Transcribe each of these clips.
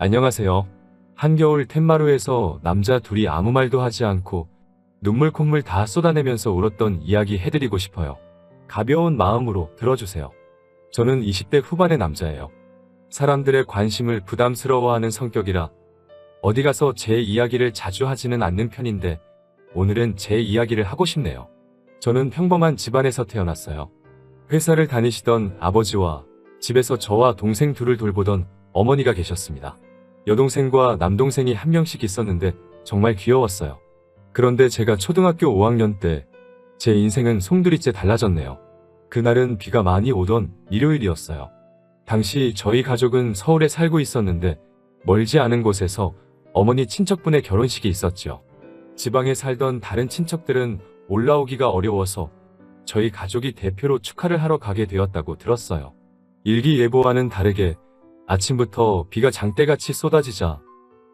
안녕하세요. 한겨울 텐마루에서 남자 둘이 아무 말도 하지 않고 눈물 콧물 다 쏟아내면서 울었던 이야기 해드리고 싶어요. 가벼운 마음으로 들어주세요. 저는 20대 후반의 남자예요. 사람들의 관심을 부담스러워하는 성격이라 어디 가서 제 이야기를 자주 하지는 않는 편인데 오늘은 제 이야기를 하고 싶네요. 저는 평범한 집안에서 태어났어요. 회사를 다니시던 아버지와 집에서 저와 동생 둘을 돌보던 어머니가 계셨습니다. 여동생과 남동생이 한 명씩 있었는데 정말 귀여웠어요. 그런데 제가 초등학교 5학년 때 제 인생은 송두리째 달라졌네요. 그날은 비가 많이 오던 일요일이었어요. 당시 저희 가족은 서울에 살고 있었는데 멀지 않은 곳에서 어머니 친척분의 결혼식이 있었죠. 지방에 살던 다른 친척들은 올라오기가 어려워서 저희 가족이 대표로 축하를 하러 가게 되었다고 들었어요. 일기예보와는 다르게 아침부터 비가 장대같이 쏟아지자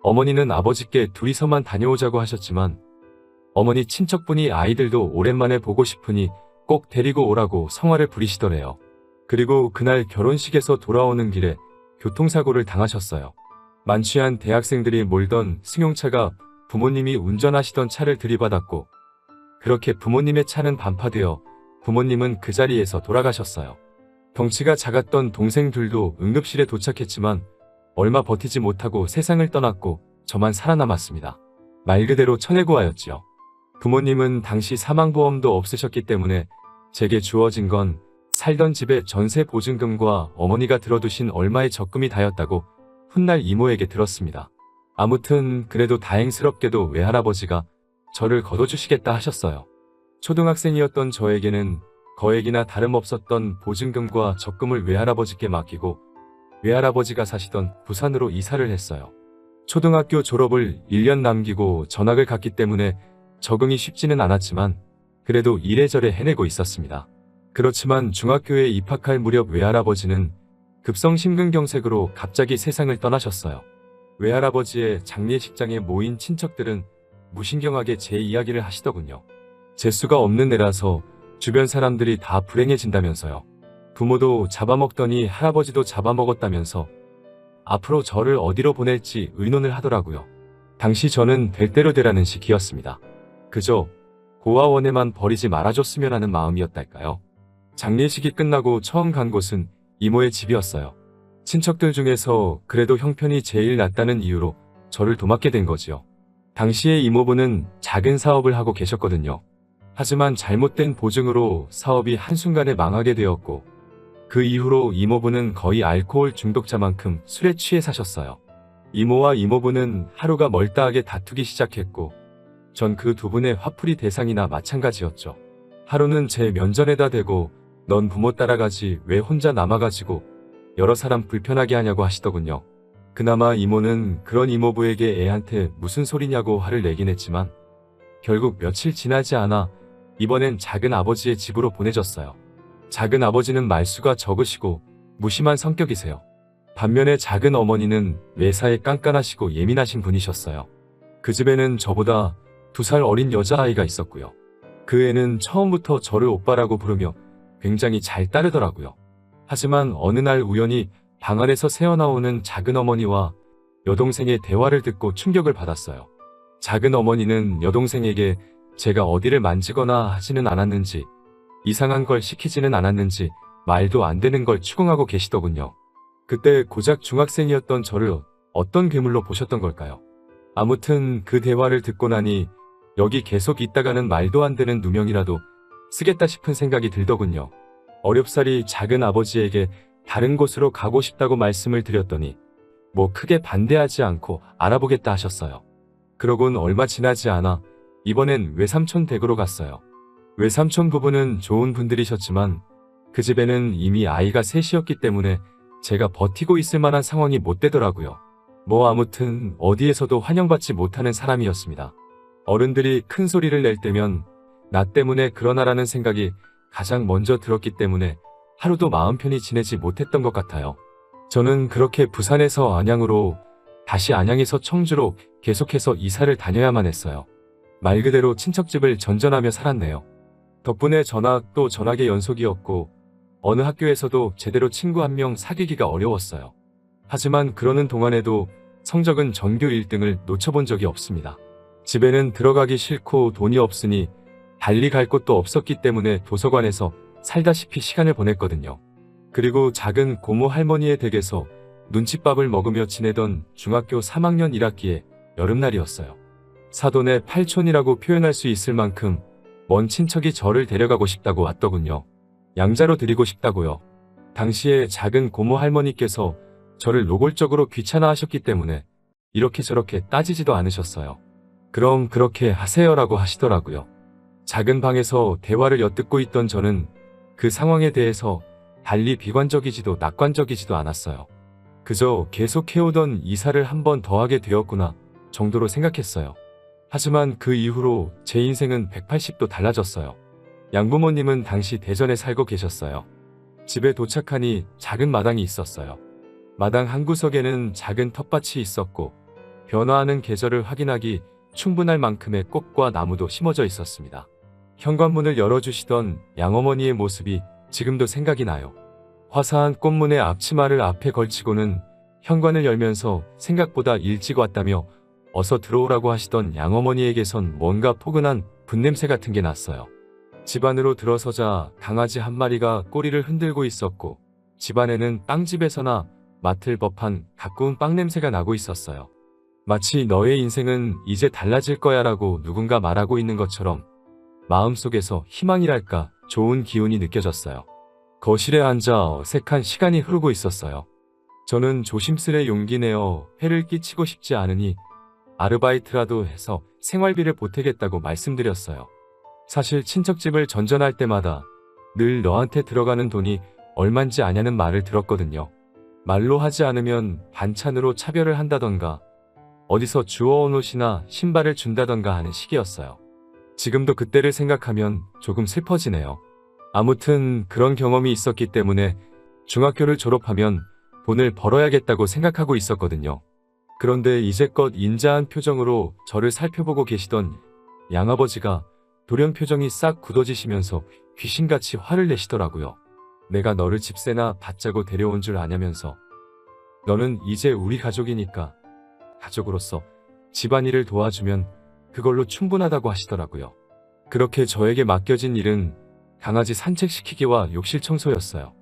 어머니는 아버지께 둘이서만 다녀오자고 하셨지만 어머니 친척분이 아이들도 오랜만에 보고 싶으니 꼭 데리고 오라고 성화를 부리시더래요. 그리고 그날 결혼식에서 돌아오는 길에 교통사고를 당하셨어요. 만취한 대학생들이 몰던 승용차가 부모님이 운전하시던 차를 들이받았고 그렇게 부모님의 차는 반파되어 부모님은 그 자리에서 돌아가셨어요. 덩치가 작았던 동생들도 응급실에 도착했지만 얼마 버티지 못하고 세상을 떠났고 저만 살아남았습니다. 말 그대로 천혜고아였지요. 부모님은 당시 사망보험도 없으셨기 때문에 제게 주어진 건 살던 집의 전세 보증금과 어머니가 들어두신 얼마의 적금이 다였다고 훗날 이모에게 들었습니다. 아무튼 그래도 다행스럽게도 외할아버지가 저를 거둬주시겠다 하셨어요. 초등학생이었던 저에게는 거액이나 다름없었던 보증금과 적금을 외할아버지께 맡기고 외할아버지가 사시던 부산으로 이사를 했어요. 초등학교 졸업을 1년 남기고 전학을 갔기 때문에 적응이 쉽지는 않았지만 그래도 이래저래 해내고 있었습니다. 그렇지만 중학교에 입학할 무렵 외할아버지는 급성심근경색으로 갑자기 세상을 떠나셨어요. 외할아버지의 장례식장에 모인 친척들은 무신경하게 제 이야기를 하시더군요. 재수가 없는 애라서 주변 사람들이 다 불행해진다면서요. 부모도 잡아먹더니 할아버지도 잡아먹었다면서 앞으로 저를 어디로 보낼지 의논을 하더라고요. 당시 저는 될 대로 되라는 시기였습니다. 그저 고아원에만 버리지 말아줬으면 하는 마음이었달까요. 장례식이 끝나고 처음 간 곳은 이모의 집이었어요. 친척들 중에서 그래도 형편이 제일 낫다는 이유로 저를 도맡게 된 거지요. 당시에 이모부는 작은 사업을 하고 계셨거든요. 하지만 잘못된 보증으로 사업이 한순간에 망하게 되었고 그 이후로 이모부는 거의 알코올 중독자만큼 술에 취해 사셨어요. 이모와 이모부는 하루가 멀다하게 다투기 시작했고 전 그 두 분의 화풀이 대상이나 마찬가지였죠. 하루는 제 면전에다 대고 넌 부모 따라가지 왜 혼자 남아가지고 여러 사람 불편하게 하냐고 하시더군요. 그나마 이모는 그런 이모부에게 애한테 무슨 소리냐고 화를 내긴 했지만 결국 며칠 지나지 않아 이번엔 작은 아버지의 집으로 보내졌어요. 작은 아버지는 말수가 적으시고 무심한 성격이세요. 반면에 작은 어머니는 매사에 깐깐하시고 예민하신 분이셨어요. 그 집에는 저보다 2살 어린 여자아이가 있었고요. 그 애는 처음부터 저를 오빠라고 부르며 굉장히 잘 따르더라고요. 하지만 어느 날 우연히 방 안에서 새어나오는 작은 어머니와 여동생의 대화를 듣고 충격을 받았어요. 작은 어머니는 여동생에게 제가 어디를 만지거나 하지는 않았는지 이상한 걸 시키지는 않았는지 말도 안 되는 걸 추궁하고 계시더군요. 그때 고작 중학생이었던 저를 어떤 괴물로 보셨던 걸까요? 아무튼 그 대화를 듣고 나니 여기 계속 있다가는 말도 안 되는 누명이라도 쓰겠다 싶은 생각이 들더군요. 어렵사리 작은 아버지에게 다른 곳으로 가고 싶다고 말씀을 드렸더니 뭐 크게 반대하지 않고 알아보겠다 하셨어요. 그러곤 얼마 지나지 않아 이번엔 외삼촌 댁으로 갔어요. 외삼촌 부부는 좋은 분들이셨지만 그 집에는 이미 아이가 셋이었기 때문에 제가 버티고 있을 만한 상황이 못 되더라고요. 뭐 아무튼 어디에서도 환영받지 못하는 사람이었습니다. 어른들이 큰 소리를 낼 때면 나 때문에 그러나라는 생각이 가장 먼저 들었기 때문에 하루도 마음 편히 지내지 못했던 것 같아요. 저는 그렇게 부산에서 안양으로 다시 안양에서 청주로 계속해서 이사를 다녀야만 했어요. 말 그대로 친척집을 전전하며 살았네요. 덕분에 전학도 전학의 연속이었고 어느 학교에서도 제대로 친구 한 명 사귀기가 어려웠어요. 하지만 그러는 동안에도 성적은 전교 1등을 놓쳐본 적이 없습니다. 집에는 들어가기 싫고 돈이 없으니 달리 갈 곳도 없었기 때문에 도서관에서 살다시피 시간을 보냈거든요. 그리고 작은 고모 할머니의 댁에서 눈칫밥을 먹으며 지내던 중학교 3학년 1학기의 여름날이었어요. 사돈의 팔촌이라고 표현할 수 있을 만큼 먼 친척이 저를 데려가고 싶다고 왔더군요. 양자로 드리고 싶다고요. 당시에 작은 고모 할머니께서 저를 노골적으로 귀찮아하셨기 때문에 이렇게 저렇게 따지지도 않으셨어요. 그럼 그렇게 하세요라고 하시더라고요. 작은 방에서 대화를 엿듣고 있던 저는 그 상황에 대해서 달리 비관적이지도 낙관적이지도 않았어요. 그저 계속해오던 이사를 한 번 더 하게 되었구나 정도로 생각했어요. 하지만 그 이후로 제 인생은 180도 달라졌어요. 양부모님은 당시 대전에 살고 계셨어요. 집에 도착하니 작은 마당이 있었어요. 마당 한 구석에는 작은 텃밭이 있었고 변화하는 계절을 확인하기 충분할 만큼의 꽃과 나무도 심어져 있었습니다. 현관문을 열어주시던 양어머니의 모습이 지금도 생각이 나요. 화사한 꽃무늬 앞치마를 앞에 걸치고는 현관을 열면서 생각보다 일찍 왔다며 어서 들어오라고 하시던 양어머니에게선 뭔가 포근한 분냄새 같은 게 났어요. 집 안으로 들어서자 강아지 한 마리가 꼬리를 흔들고 있었고 집안에는 빵집에서나 맡을 법한 가꾸운 빵 냄새가 나고 있었어요. 마치 너의 인생은 이제 달라질 거야 라고 누군가 말하고 있는 것처럼 마음속에서 희망이랄까 좋은 기운이 느껴졌어요. 거실에 앉아 어색한 시간이 흐르고 있었어요. 저는 조심스레 용기 내어 해를 끼치고 싶지 않으니 아르바이트라도 해서 생활비를 보태겠다고 말씀드렸어요. 사실 친척집을 전전할 때마다 늘 너한테 들어가는 돈이 얼만지 아냐는 말을 들었거든요. 말로 하지 않으면 반찬으로 차별을 한다던가 어디서 주워온 옷이나 신발을 준다던가 하는 시기였어요. 지금도 그때를 생각하면 조금 슬퍼지네요. 아무튼 그런 경험이 있었기 때문에 중학교를 졸업하면 돈을 벌어야겠다고 생각하고 있었거든요. 그런데 이제껏 인자한 표정으로 저를 살펴보고 계시던 양아버지가 돌연 표정이 싹 굳어지시면서 귀신같이 화를 내시더라고요. 내가 너를 집세나 받자고 데려온 줄 아냐면서 너는 이제 우리 가족이니까 가족으로서 집안일을 도와주면 그걸로 충분하다고 하시더라고요. 그렇게 저에게 맡겨진 일은 강아지 산책시키기와 욕실 청소였어요.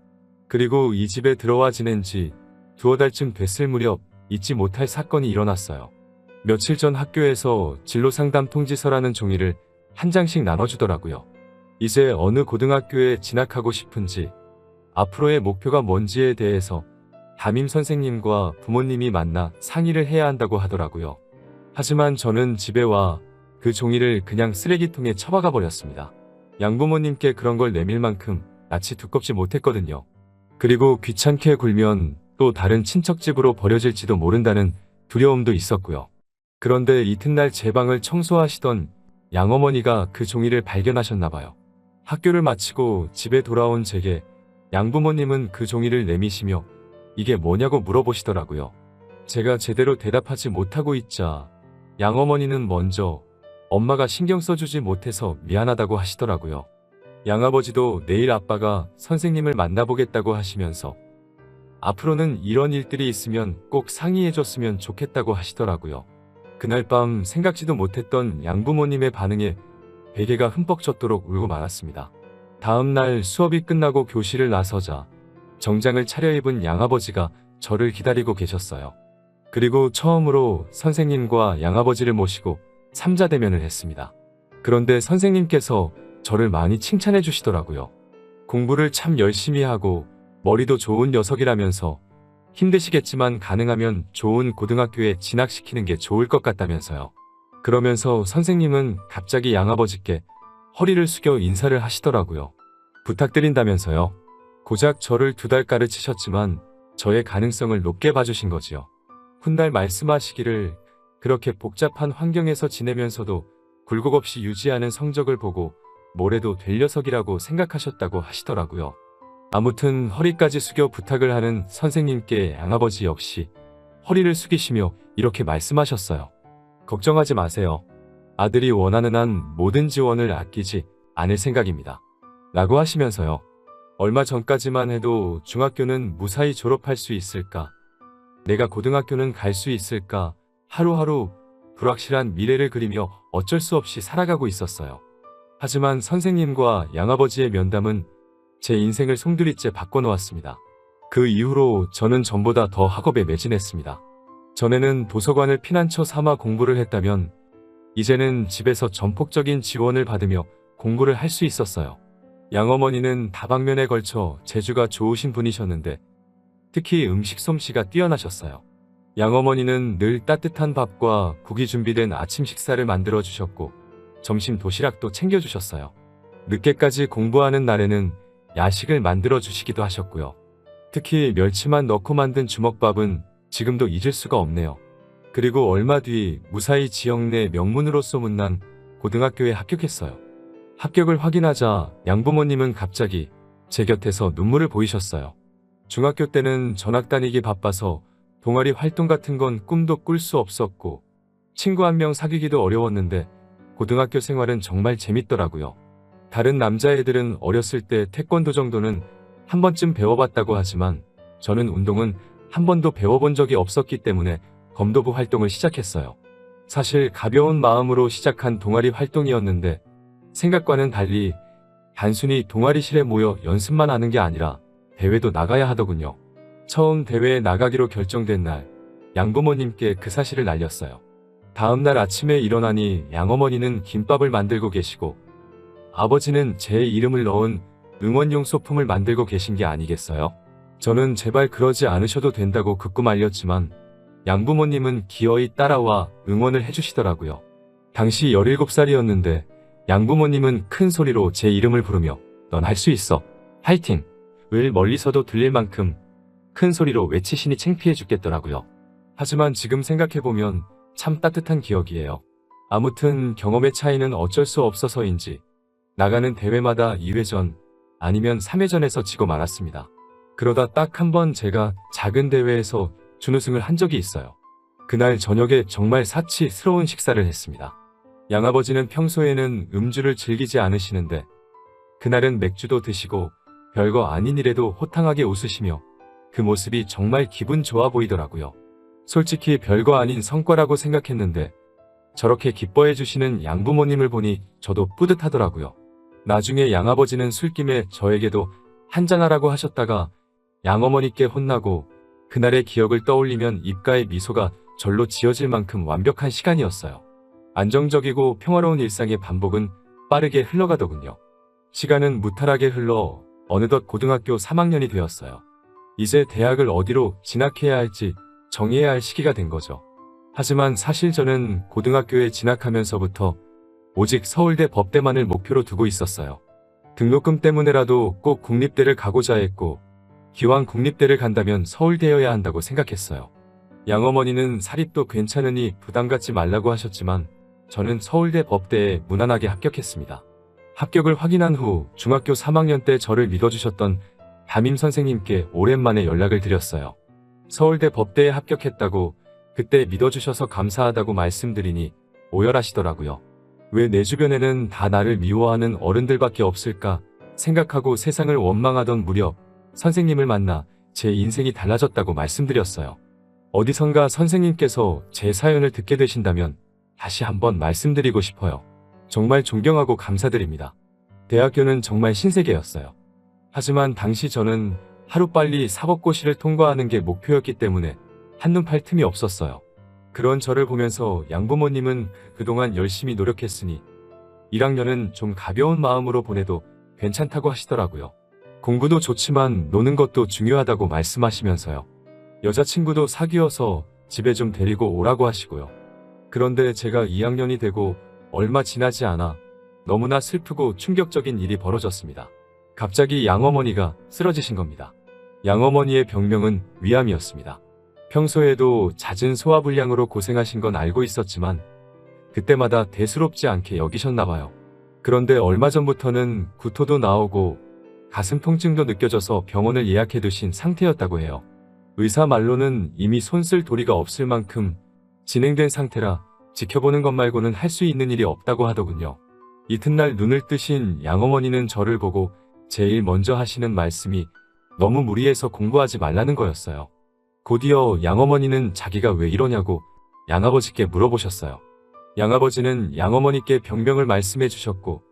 그리고 이 집에 들어와 지낸 지 두어 달쯤 됐을 무렵 잊지 못할 사건이 일어났어요. 며칠 전 학교에서 진로상담 통지서라는 종이를 한 장씩 나눠주더라고요. 이제 어느 고등학교에 진학하고 싶은지 앞으로의 목표가 뭔지에 대해서 담임 선생님과 부모님이 만나 상의를 해야 한다고 하더라고요. 하지만 저는 집에 와 그 종이를 그냥 쓰레기통에 처박아 버렸습니다. 양부모님께 그런 걸 내밀 만큼 낯이 두껍지 못했거든요. 그리고 귀찮게 굴면 또 다른 친척집으로 버려질지도 모른다는 두려움도 있었고요. 그런데 이튿날 제 방을 청소하시던 양어머니가 그 종이를 발견하셨나봐요. 학교를 마치고 집에 돌아온 제게 양부모님은 그 종이를 내미시며 이게 뭐냐고 물어보시더라고요. 제가 제대로 대답하지 못하고 있자 양어머니는 먼저 엄마가 신경 써주지 못해서 미안하다고 하시더라고요. 양아버지도 내일 아빠가 선생님을 만나보겠다고 하시면서 앞으로는 이런 일들이 있으면 꼭 상의해줬으면 좋겠다고 하시더라고요. 그날 밤 생각지도 못했던 양부모님의 반응에 베개가 흠뻑 젖도록 울고 말았습니다. 다음 날 수업이 끝나고 교실을 나서자 정장을 차려입은 양아버지가 저를 기다리고 계셨어요. 그리고 처음으로 선생님과 양아버지를 모시고 삼자대면을 했습니다. 그런데 선생님께서 저를 많이 칭찬해 주시더라고요. 공부를 참 열심히 하고 머리도 좋은 녀석이라면서 힘드시겠지만 가능하면 좋은 고등학교에 진학시키는 게 좋을 것 같다면서요. 그러면서 선생님은 갑자기 양아버지께 허리를 숙여 인사를 하시더라고요. 부탁드린다면서요. 고작 저를 2달 가르치셨지만 저의 가능성을 높게 봐주신 거지요. 훗날 말씀하시기를 그렇게 복잡한 환경에서 지내면서도 굴곡 없이 유지하는 성적을 보고 뭐래도 될 녀석이라고 생각하셨다고 하시더라고요. 아무튼 허리까지 숙여 부탁을 하는 선생님께 양아버지 역시 허리를 숙이시며 이렇게 말씀하셨어요. 걱정하지 마세요. 아들이 원하는 한 모든 지원을 아끼지 않을 생각입니다. 라고 하시면서요. 얼마 전까지만 해도 중학교는 무사히 졸업할 수 있을까? 내가 고등학교는 갈 수 있을까? 하루하루 불확실한 미래를 그리며 어쩔 수 없이 살아가고 있었어요. 하지만 선생님과 양아버지의 면담은 제 인생을 송두리째 바꿔놓았습니다. 그 이후로 저는 전보다 더 학업에 매진했습니다. 전에는 도서관을 피난처 삼아 공부를 했다면 이제는 집에서 전폭적인 지원을 받으며 공부를 할 수 있었어요. 양어머니는 다방면에 걸쳐 재주가 좋으신 분이셨는데 특히 음식 솜씨가 뛰어나셨어요. 양어머니는 늘 따뜻한 밥과 국이 준비된 아침 식사를 만들어 주셨고 점심 도시락도 챙겨주셨어요. 늦게까지 공부하는 날에는 야식을 만들어 주시기도 하셨고요. 특히 멸치만 넣고 만든 주먹밥은 지금도 잊을 수가 없네요. 그리고 얼마 뒤 무사히 지역 내 명문으로 소문난 고등학교에 합격했어요. 합격을 확인하자 양부모님은 갑자기 제 곁에서 눈물을 보이셨어요. 중학교 때는 전학 다니기 바빠서 동아리 활동 같은 건 꿈도 꿀 수 없었고 친구 한 명 사귀기도 어려웠는데 고등학교 생활은 정말 재밌더라고요. 다른 남자애들은 어렸을 때 태권도 정도는 한 번쯤 배워봤다고 하지만 저는 운동은 한 번도 배워본 적이 없었기 때문에 검도부 활동을 시작했어요. 사실 가벼운 마음으로 시작한 동아리 활동이었는데 생각과는 달리 단순히 동아리실에 모여 연습만 하는 게 아니라 대회도 나가야 하더군요. 처음 대회에 나가기로 결정된 날 양부모님께 그 사실을 알렸어요. 다음 날 아침에 일어나니 양어머니는 김밥을 만들고 계시고 아버지는 제 이름을 넣은 응원용 소품을 만들고 계신 게 아니겠어요? 저는 제발 그러지 않으셔도 된다고 극구 말렸지만 양부모님은 기어이 따라와 응원을 해주시더라고요. 당시 17살이었는데 양부모님은 큰 소리로 제 이름을 부르며 넌 할 수 있어. 화이팅! 을 멀리서도 들릴 만큼 큰 소리로 외치시니 창피해 죽겠더라고요. 하지만 지금 생각해보면 참 따뜻한 기억이에요. 아무튼 경험의 차이는 어쩔 수 없어서인지 나가는 대회마다 2회전 아니면 3회전에서 지고 말았습니다. 그러다 딱 한 번 제가 작은 대회에서 준우승을 한 적이 있어요. 그날 저녁에 정말 사치스러운 식사를 했습니다. 양아버지는 평소에는 음주를 즐기지 않으시는데 그날은 맥주도 드시고 별거 아닌 일에도 호탕하게 웃으시며 그 모습이 정말 기분 좋아 보이더라고요. 솔직히 별거 아닌 성과라고 생각했는데 저렇게 기뻐해 주시는 양부모님을 보니 저도 뿌듯하더라고요. 나중에 양아버지는 술김에 저에게도 한잔하라고 하셨다가 양어머니께 혼나고 그날의 기억을 떠올리면 입가에 미소가 절로 지어질 만큼 완벽한 시간이었어요. 안정적이고 평화로운 일상의 반복은 빠르게 흘러가더군요. 시간은 무탈하게 흘러 어느덧 고등학교 3학년이 되었어요. 이제 대학을 어디로 진학해야 할지 정해야 할 시기가 된 거죠. 하지만 사실 저는 고등학교에 진학하면서부터 오직 서울대 법대만을 목표로 두고 있었어요. 등록금 때문에라도 꼭 국립대를 가고자 했고 기왕 국립대를 간다면 서울대여야 한다고 생각했어요. 양어머니는 사립도 괜찮으니 부담 갖지 말라고 하셨지만 저는 서울대 법대에 무난하게 합격했습니다. 합격을 확인한 후 중학교 3학년 때 저를 믿어주셨던 담임 선생님께 오랜만에 연락을 드렸어요. 서울대 법대에 합격했다고 그때 믿어주셔서 감사하다고 말씀드리니 오열하시더라고요. 왜 내 주변에는 다 나를 미워하는 어른들밖에 없을까 생각하고 세상을 원망하던 무렵 선생님을 만나 제 인생이 달라졌다고 말씀드렸어요. 어디선가 선생님께서 제 사연을 듣게 되신다면 다시 한번 말씀드리고 싶어요. 정말 존경하고 감사드립니다. 대학교는 정말 신세계였어요. 하지만 당시 저는 하루빨리 사법고시를 통과하는 게 목표였기 때문에 한눈 팔 틈이 없었어요. 그런 저를 보면서 양부모님은 그동안 열심히 노력했으니 1학년은 좀 가벼운 마음으로 보내도 괜찮다고 하시더라고요. 공부도 좋지만 노는 것도 중요하다고 말씀하시면서요. 여자친구도 사귀어서 집에 좀 데리고 오라고 하시고요. 그런데 제가 2학년이 되고 얼마 지나지 않아 너무나 슬프고 충격적인 일이 벌어졌습니다. 갑자기 양어머니가 쓰러지신 겁니다. 양어머니의 병명은 위암이었습니다. 평소에도 잦은 소화불량으로 고생하신 건 알고 있었지만 그때마다 대수롭지 않게 여기셨나 봐요. 그런데 얼마 전부터는 구토도 나오고 가슴 통증도 느껴져서 병원을 예약해 두신 상태였다고 해요. 의사 말로는 이미 손쓸 도리가 없을 만큼 진행된 상태라 지켜보는 것 말고는 할 수 있는 일이 없다고 하더군요. 이튿날 눈을 뜨신 양어머니는 저를 보고 제일 먼저 하시는 말씀이 너무 무리해서 공부하지 말라는 거였어요. 곧이어 양어머니는 자기가 왜 이러냐고 양아버지께 물어보셨어요. 양아버지는 양어머니께 병명을 말씀해 주셨고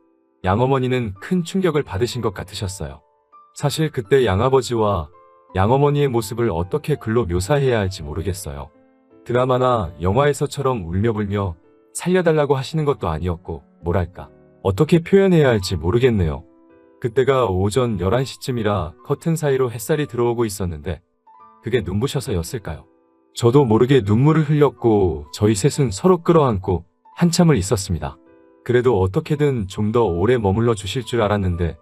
양어머니는 큰 충격을 받으신 것 같으셨어요. 사실 그때 양아버지와 양어머니의 모습을 어떻게 글로 묘사해야 할지 모르겠어요. 드라마나 영화에서처럼 울며불며 살려달라고 하시는 것도 아니었고 뭐랄까 어떻게 표현해야 할지 모르겠네요. 그때가 오전 11시쯤이라 커튼 사이로 햇살이 들어오고 있었는데 그게 눈부셔서였을까요? 저도 모르게 눈물을 흘렸고 저희 셋은 서로 끌어안고 한참을 있었습니다. 그래도 어떻게든 좀 더 오래 머물러 주실 줄 알았는데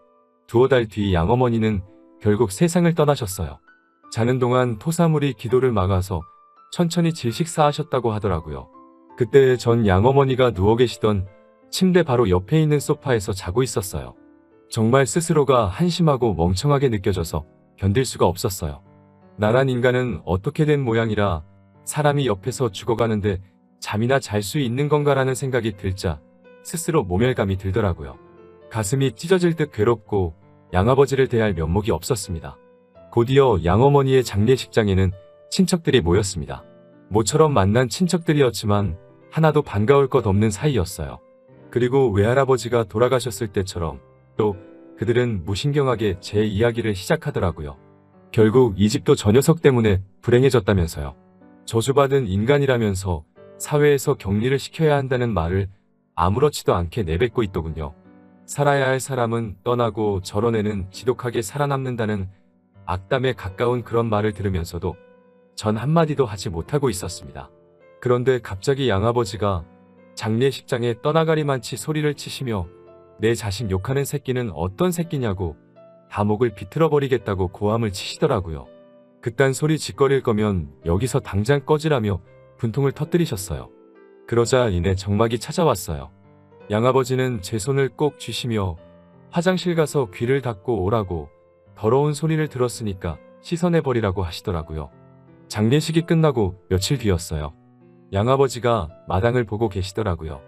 두어 달 뒤 양어머니는 결국 세상을 떠나셨어요. 자는 동안 토사물이 기도를 막아서 천천히 질식사하셨다고 하더라고요. 그때 전 양어머니가 누워 계시던 침대 바로 옆에 있는 소파에서 자고 있었어요. 정말 스스로가 한심하고 멍청하게 느껴져서 견딜 수가 없었어요. 나란 인간은 어떻게 된 모양이라 사람이 옆에서 죽어가는데 잠이나 잘 수 있는 건가라는 생각이 들자 스스로 모멸감이 들더라고요. 가슴이 찢어질 듯 괴롭고 양아버지를 대할 면목이 없었습니다. 곧이어 양어머니의 장례식장에는 친척들이 모였습니다. 모처럼 만난 친척들이었지만 하나도 반가울 것 없는 사이였어요. 그리고 외할아버지가 돌아가셨을 때처럼 또 그들은 무신경하게 제 이야기를 시작하더라고요. 결국 이 집도 저 녀석 때문에 불행해졌다면서요. 저주받은 인간이라면서 사회에서 격리를 시켜야 한다는 말을 아무렇지도 않게 내뱉고 있더군요. 살아야 할 사람은 떠나고 저런 애는 지독하게 살아남는다는 악담에 가까운 그런 말을 들으면서도 전 한마디도 하지 못하고 있었습니다. 그런데 갑자기 양아버지가 장례식장에 떠나가리만치 소리를 치시며 내 자식 욕하는 새끼는 어떤 새끼냐고 다목을 비틀어버리겠다고 고함을 치시더라고요. 그딴 소리 짓거릴 거면 여기서 당장 꺼지라며 분통을 터뜨리셨어요. 그러자 이내 정막이 찾아왔어요. 양아버지는 제 손을 꼭 쥐시며 화장실 가서 귀를 닦고 오라고 더러운 소리를 들었으니까 씻어내버리라고 하시더라고요. 장례식이 끝나고 며칠 뒤였어요. 양아버지가 마당을 보고 계시더라고요.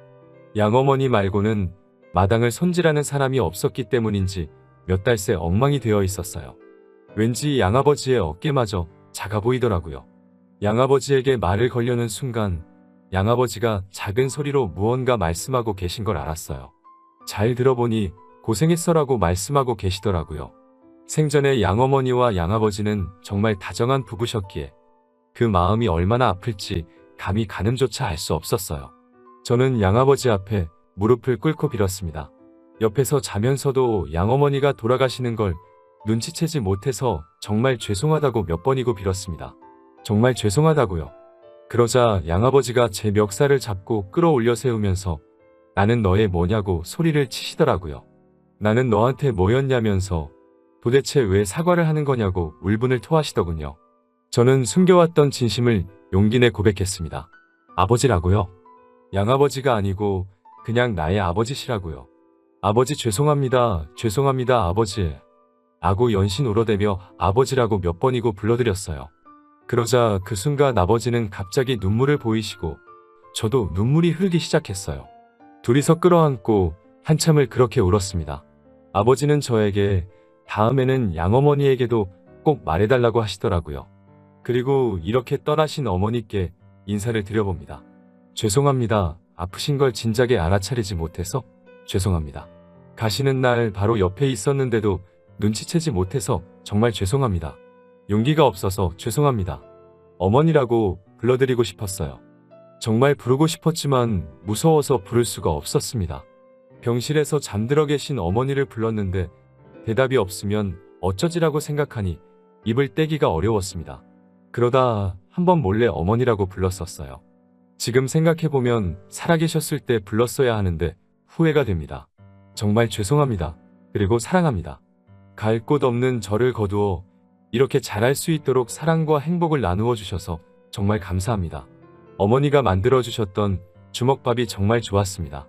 양어머니 말고는 마당을 손질하는 사람이 없었기 때문인지 몇 달 새 엉망이 되어 있었어요. 왠지 양아버지의 어깨마저 작아 보이더라고요. 양아버지에게 말을 걸려는 순간 양아버지가 작은 소리로 무언가 말씀하고 계신 걸 알았어요. 잘 들어보니 고생했어라고 말씀하고 계시더라고요. 생전에 양어머니와 양아버지는 정말 다정한 부부셨기에 그 마음이 얼마나 아플지 감히 가늠조차 알 수 없었어요. 저는 양아버지 앞에 무릎을 꿇고 빌었습니다. 옆에서 자면서도 양어머니가 돌아가시는 걸 눈치채지 못해서 정말 죄송하다고 몇 번이고 빌었습니다. 정말 죄송하다고요. 그러자 양아버지가 제 멱살을 잡고 끌어올려 세우면서 나는 너의 뭐냐고 소리를 치시더라고요. 나는 너한테 뭐였냐면서 도대체 왜 사과를 하는 거냐고 울분을 토하시더군요. 저는 숨겨왔던 진심을 용기 내 고백했습니다. 아버지라고요? 양아버지가 아니고 그냥 나의 아버지시라고요. 아버지 죄송합니다. 죄송합니다 아버지. 아고 연신 울어대며 아버지라고 몇 번이고 불러드렸어요. 그러자 그 순간 아버지는 갑자기 눈물을 보이시고 저도 눈물이 흐르기 시작했어요. 둘이서 끌어안고 한참을 그렇게 울었습니다. 아버지는 저에게 다음에는 양어머니에게도 꼭 말해달라고 하시더라고요. 그리고 이렇게 떠나신 어머니께 인사를 드려봅니다. 죄송합니다. 아프신 걸 진작에 알아차리지 못해서 죄송합니다. 가시는 날 바로 옆에 있었는데도 눈치채지 못해서 정말 죄송합니다. 용기가 없어서 죄송합니다. 어머니라고 불러드리고 싶었어요. 정말 부르고 싶었지만 무서워서 부를 수가 없었습니다. 병실에서 잠들어 계신 어머니를 불렀는데 대답이 없으면 어쩌지라고 생각하니 입을 떼기가 어려웠습니다. 그러다 한번 몰래 어머니라고 불렀었어요. 지금 생각해보면 살아계셨을 때 불렀어야 하는데 후회가 됩니다. 정말 죄송합니다. 그리고 사랑합니다. 갈 곳 없는 저를 거두어 이렇게 잘할 수 있도록 사랑과 행복을 나누어 주셔서 정말 감사합니다. 어머니가 만들어주셨던 주먹밥이 정말 좋았습니다.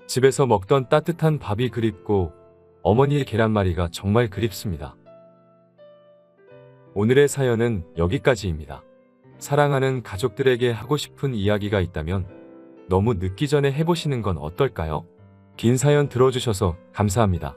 집에서 먹던 따뜻한 밥이 그립고 어머니의 계란말이가 정말 그립습니다. 오늘의 사연은 여기까지입니다. 사랑하는 가족들에게 하고 싶은 이야기가 있다면 너무 늦기 전에 해보시는 건 어떨까요? 긴 사연 들어주셔서 감사합니다.